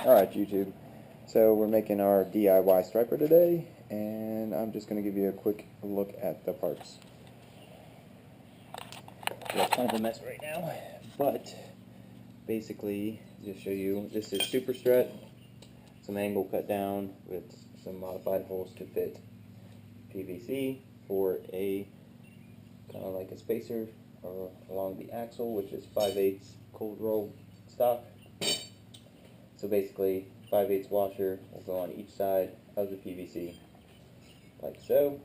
Alright YouTube, so we're making our DIY striper today, and I'm just going to give you a quick look at the parts. So it's kind of a mess right now, but basically, just show you, this is super strut, some angle cut down with some modified holes to fit PVC for a kind of like a spacer along the axle, which is 5/8 cold roll stock. So basically, 5/8 washer will go on each side of the PVC, like so.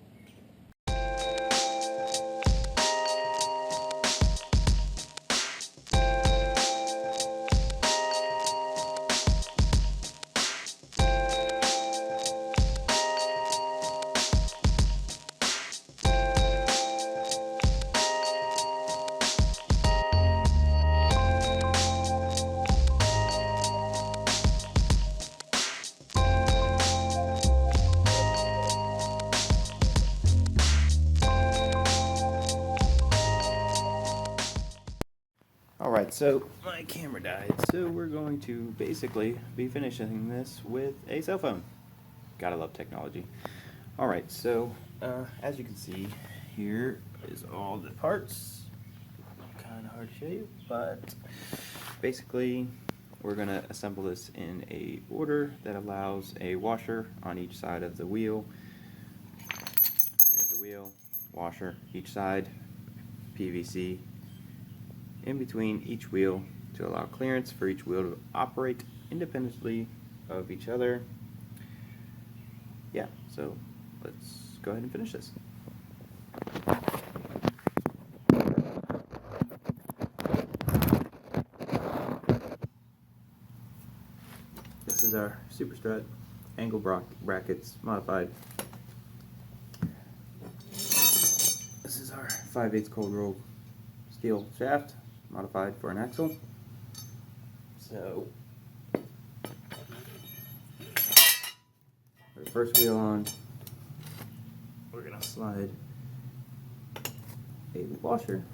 Alright, so my camera died, so we're going to basically be finishing this with a cell phone. Gotta love technology. Alright, so as you can see, here is all the parts. Kind of hard to show you, but basically we're going to assemble this in a order that allows a washer on each side of the wheel. Here's the wheel, washer each side, PVC in between each wheel to allow clearance for each wheel to operate independently of each other. Yeah, so let's go ahead and finish this. This is our super strut angle brackets modified. This is our 5/8 cold rolled steel shaft modified for an axle. So put the first wheel on, we're going to slide a washer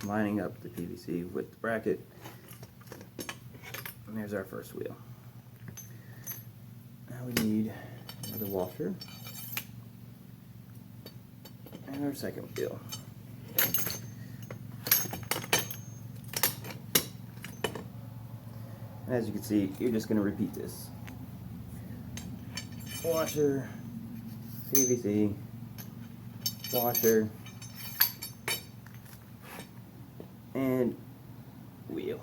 lining up the PVC with the bracket, and there's our first wheel. Now we need another washer and our second wheel. And as you can see, you're just going to repeat this. Washer, PVC, washer, and wheel.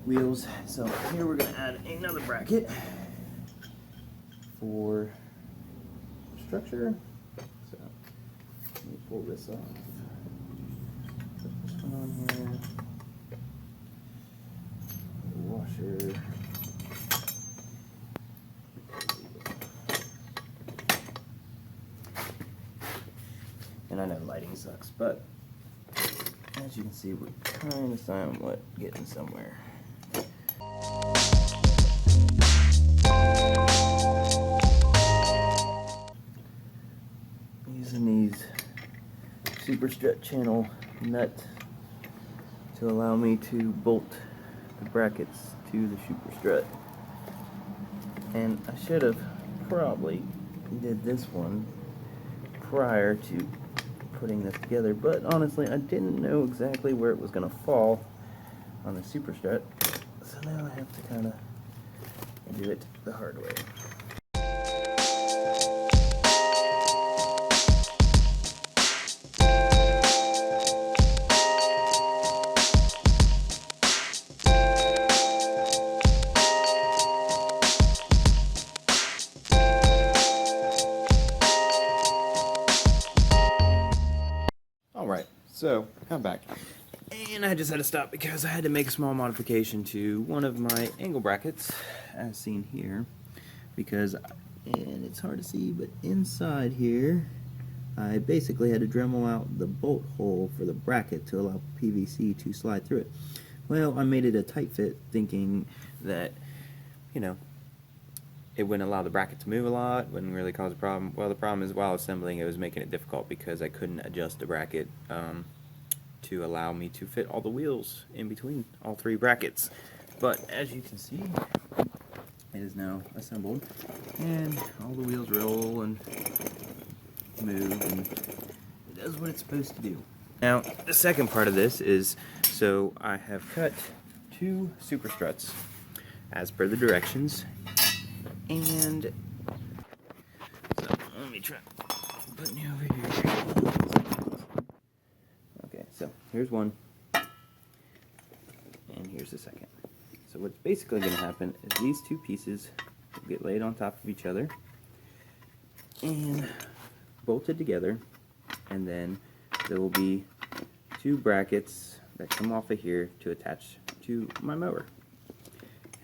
Wheels. So here we're going to add another bracket for structure. So let me pull this off. Put this one on here. The washer. And I know lighting sucks, but as you can see, we're kind of somewhat getting somewhere. Using these super strut channel nuts to allow me to bolt the brackets to the super strut. And I should have probably did this one prior to putting this together, but honestly I didn't know exactly where it was going to fall on the super strut, so now I have to kind of do it the hard way. Alright, so I'm back. And I just had to stop because I had to make a small modification to one of my angle brackets, as seen here, because, and it's hard to see, but inside here, I basically had to Dremel out the bolt hole for the bracket to allow PVC to slide through it. Well, I made it a tight fit, thinking that, you know, it wouldn't allow the bracket to move a lot, wouldn't really cause a problem. Well, the problem is while assembling, it was making it difficult because I couldn't adjust the bracket to allow me to fit all the wheels in between all three brackets. But as you can see, it is now assembled, and all the wheels roll and move, and it does what it's supposed to do. Now, the second part of this is, so I have cut 2 super struts as per the directions, and so let me try putting you over here. Okay, so here's one, and here's the second. So what's basically going to happen is these 2 pieces will get laid on top of each other and bolted together, and then there will be 2 brackets that come off of here to attach to my mower,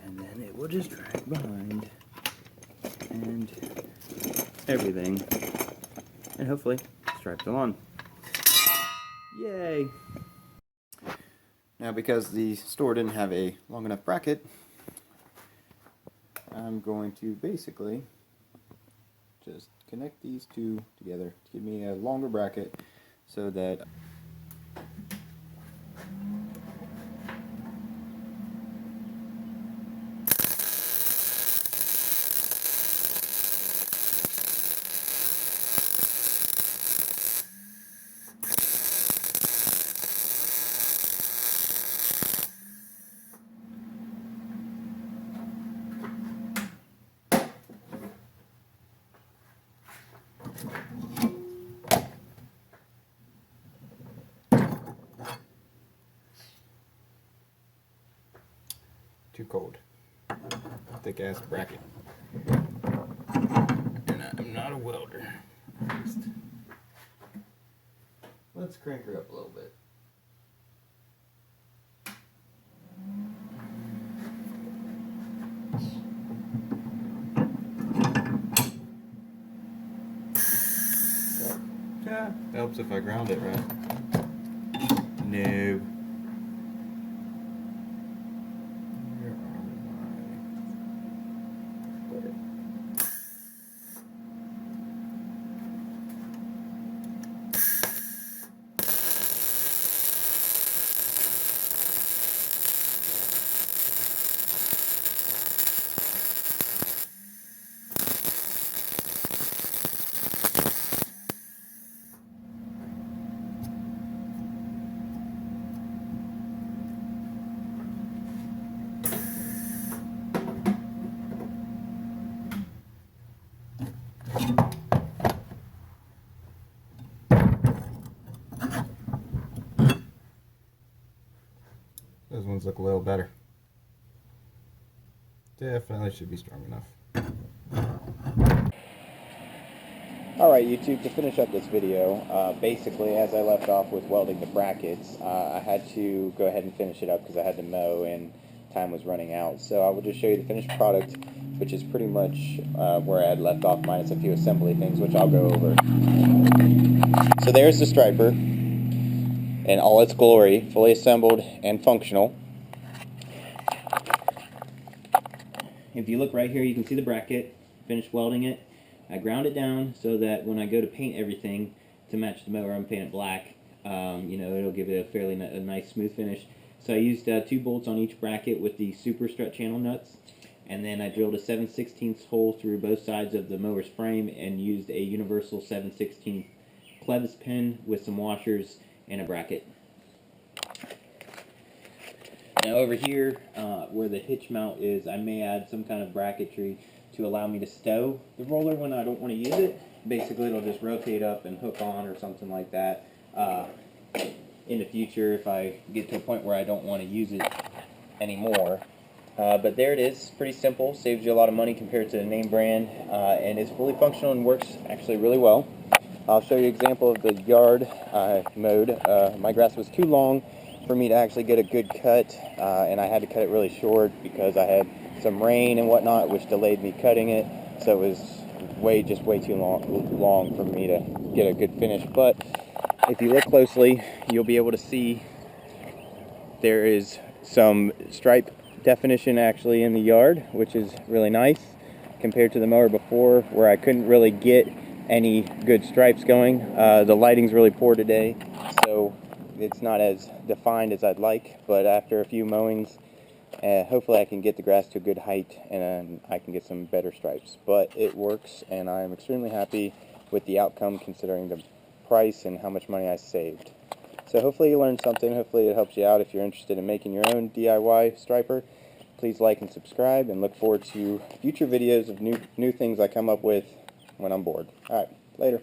and then it will just drag behind and everything, and hopefully stripe the lawn. Yay! Now, because the store didn't have a long enough bracket, I'm going to basically just connect these 2 together to give me a longer bracket so that too cold. Thick ass bracket. And I'm not a welder. Let's crank her up a little bit. Yeah, helps if I ground it right. No. Those ones look a little better. Definitely should be strong enough. Alright YouTube, to finish up this video, basically as I left off with welding the brackets, I had to go ahead and finish it up because I had to mow and time was running out. So I will just show you the finished product, which is pretty much where I had left off, minus a few assembly things, which I'll go over. So there's the striper in all its glory, fully assembled and functional. If you look right here, you can see the bracket, finished welding it. I ground it down so that when I go to paint everything to match the mower, I'm painting it black. You know, it'll give it a fairly nice smooth finish. So I used 2 bolts on each bracket with the super strut channel nuts, and then I drilled a 7/16 hole through both sides of the mower's frame and used a universal 7/16 clevis pin with some washers and a bracket. Now over here, where the hitch mount is, I may add some kind of bracketry to allow me to stow the roller when I don't want to use it. Basically, it'll just rotate up and hook on or something like that. In the future, if I get to a point where I don't want to use it anymore. But there it is, pretty simple, saves you a lot of money compared to the name brand, and it's fully functional and works actually really well. I'll show you an example of the yard mode. My grass was too long, for me to actually get a good cut, and I had to cut it really short because I had some rain and whatnot, which delayed me cutting it. So it was just way too long for me to get a good finish. But if you look closely, you'll be able to see there is some stripe definition actually in the yard, which is really nice compared to the mower before, where I couldn't really get any good stripes going. The lighting's really poor today, so it's not as defined as I'd like, but after a few mowings, hopefully I can get the grass to a good height and I can get some better stripes. But it works, and I'm extremely happy with the outcome considering the price and how much money I saved. So hopefully you learned something. Hopefully it helps you out if you're interested in making your own DIY striper. Please like and subscribe, and look forward to future videos of new things I come up with when I'm bored. Alright, later.